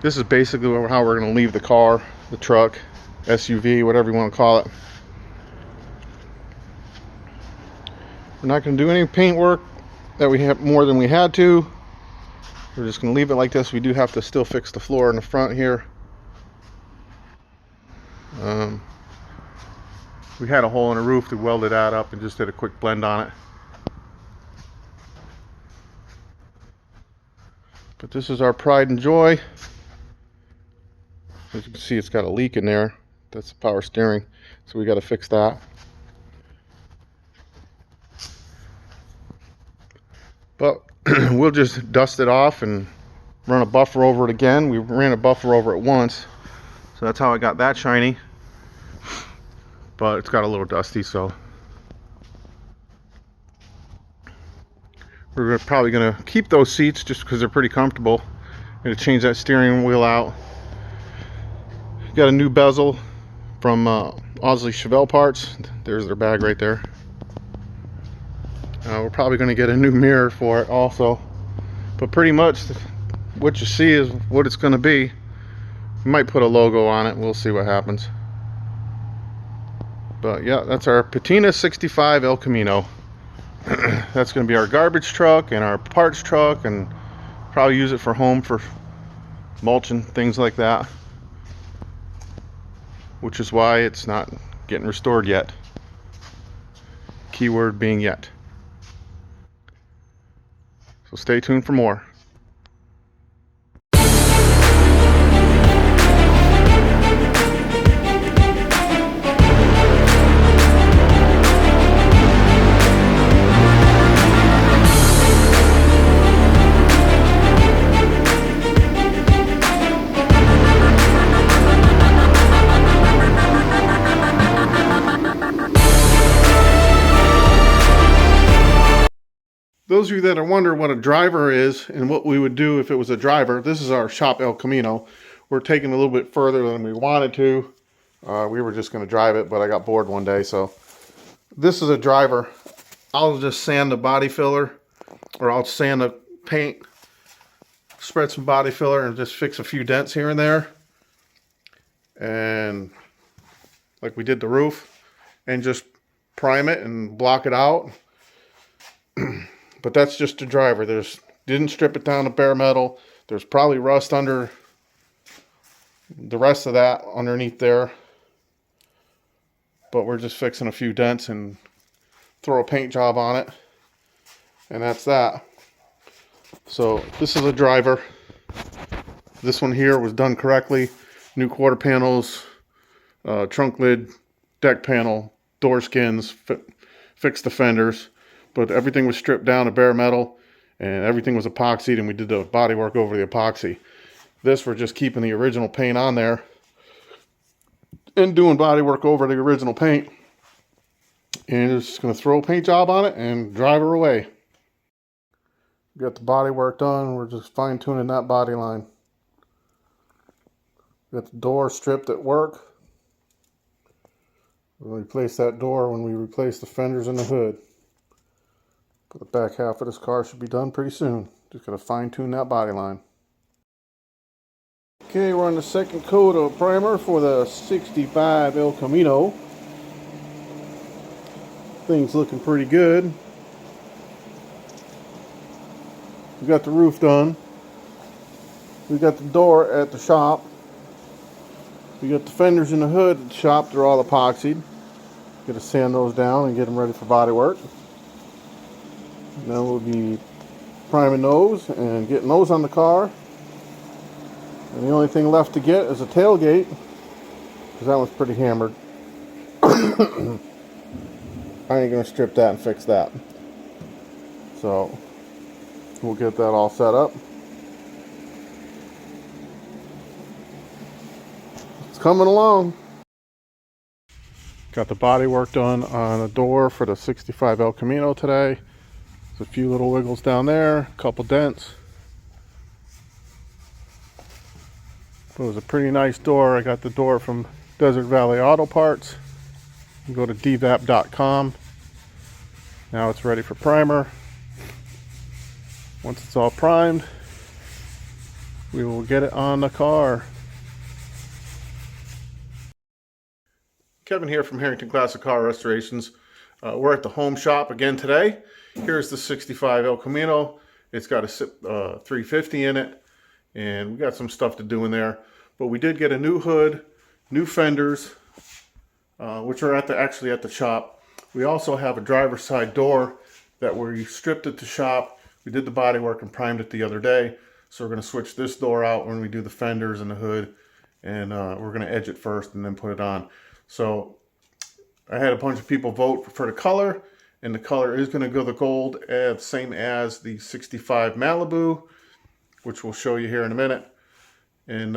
This is basically how we're going to leave the car, the truck, SUV, whatever you want to call it. We're not going to do any paint work that we have more than we had to. We're just going to leave it like this. We do have to still fix the floor in the front here. We had a hole in the roof. We welded that up and just did a quick blend on it. But this is our pride and joy. As you can see, it's got a leak in there. That's the power steering, so we got to fix that. But we'll just dust it off and run a buffer over it again. We ran a buffer over it once, so that's how I got that shiny. But it's got a little dusty, so we're probably going to keep those seats just because they're pretty comfortable. Going to change that steering wheel out. Got a new bezel from Ausley Chevelle parts. There's their bag right there. We're probably going to get a new mirror for it also. But pretty much what you see is what it's going to be. We might put a logo on it. We'll see what happens. But yeah, that's our Patina 65 El Camino. That's going to be our garbage truck and our parts truck, and probably use it for home for mulching, things like that. Which is why it's not getting restored yet. Keyword being yet. So stay tuned for more. Those of you that are wondering what a driver is and what we would do if it was a driver, this is our shop El Camino. We're taking a little bit further than we wanted to. We were just going to drive it, but I got bored one day. So this is a driver. I'll just sand the body filler, or I'll sand the paint, spread some body filler, and just fix a few dents here and there. And like we did the roof, and just prime it and block it out. But that's just a driver. Didn't strip it down to bare metal. There's probably rust under the rest of that underneath there. But we're just fixing a few dents and throw a paint job on it. And that's that. So this is a driver. This one here was done correctly. New quarter panels, trunk lid, deck panel, door skins, fixed the fenders. But everything was stripped down to bare metal, and everything was epoxied, and we did the body work over the epoxy. This, we're just keeping the original paint on there and doing body work over the original paint. And just going to throw a paint job on it and drive her away. Got the body work done. We're just fine tuning that body line. Got the door stripped at work. We'll replace that door when we replace the fenders and the hood. But the back half of this car should be done pretty soon. Just got to fine tune that body line. Okay, we're on the second coat of primer for the 65 El Camino. Things looking pretty good. We got the roof done. We got the door at the shop. We got the fenders in the hood at the shop. They're all epoxied. Got to sand those down and get them ready for body work. Now we'll be priming those and getting those on the car. And the only thing left to get is a tailgate, because that one's pretty hammered. I ain't going to strip that and fix that. So we'll get that all set up. It's coming along. Got the body work done on a door for the 65 El Camino today. A few little wiggles down there, a couple dents. It was a pretty nice door. I got the door from Desert Valley Auto Parts. You can go to dvap.com. Now it's ready for primer. Once it's all primed, we will get it on the car. Kevin here from Harrington Classic Car Restorations. We're at the home shop again today. Here's the 65 El Camino. It's got a 350 in it, and we got some stuff to do in there. But we did get a new hood, new fenders, which are actually at the shop. We also have a driver's side door that we stripped at the shop. We did the body work and primed it the other day. So we're going to switch this door out when we do the fenders and the hood, and we're going to edge it first and then put it on. So I had a bunch of people vote for the color, and the color is going to go the gold, same as the 65 Malibu, which we'll show you here in a minute. And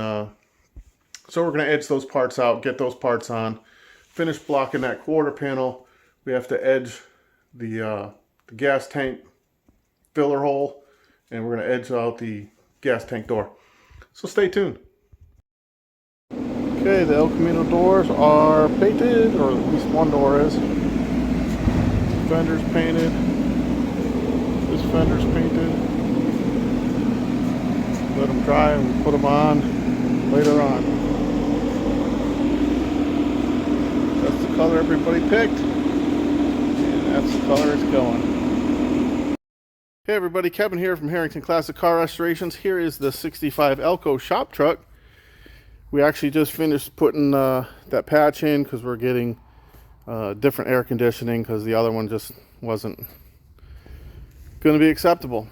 so we're going to edge those parts out, get those parts on, finish blocking that quarter panel. We have to edge the gas tank filler hole, and we're going to edge out the gas tank door. So stay tuned. Okay, the El Camino doors are painted, or at least one door is. Fender's painted. This fender's painted. Let them dry and we'll put them on later on. That's the color everybody picked, and that's the color it's going. Hey everybody, Kevin here from Harrington Classic Car Restorations. Here is the 65 Elko shop truck. We actually just finished putting that patch in because we're getting different air conditioning because the other one just wasn't going to be acceptable.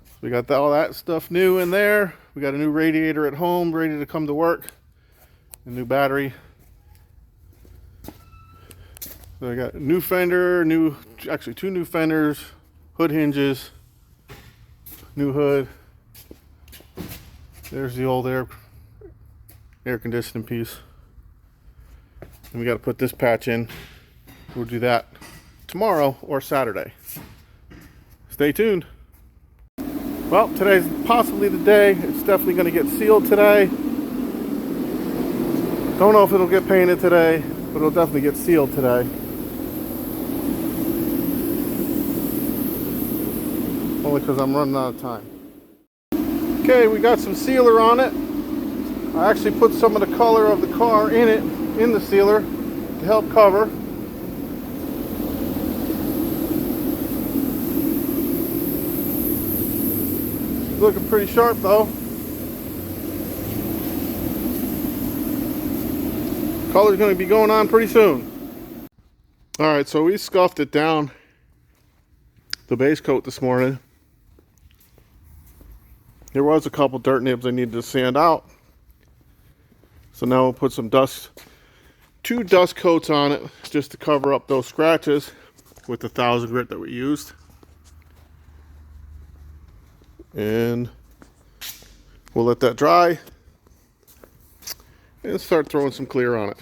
So we got all that stuff new in there. We got a new radiator at home ready to come to work. A new battery. So I got a new fender, actually two new fenders, hood hinges, new hood. There's the old air conditioning piece. And we got to put this patch in. We'll do that tomorrow or Saturday. Stay tuned. Well, today's possibly the day. It's definitely going to get sealed today. Don't know if it'll get painted today, but it'll definitely get sealed today. Only because I'm running out of time. Okay, we got some sealer on it. I actually put some of the color of the car in it, in the sealer, to help cover. Looking pretty sharp though. Color's going to be going on pretty soon. Alright, so we scuffed it down, the base coat, this morning. There was a couple dirt nibs I needed to sand out. So now we'll put some two dust coats on it just to cover up those scratches with the 1000 grit that we used. And we'll let that dry and start throwing some clear on it.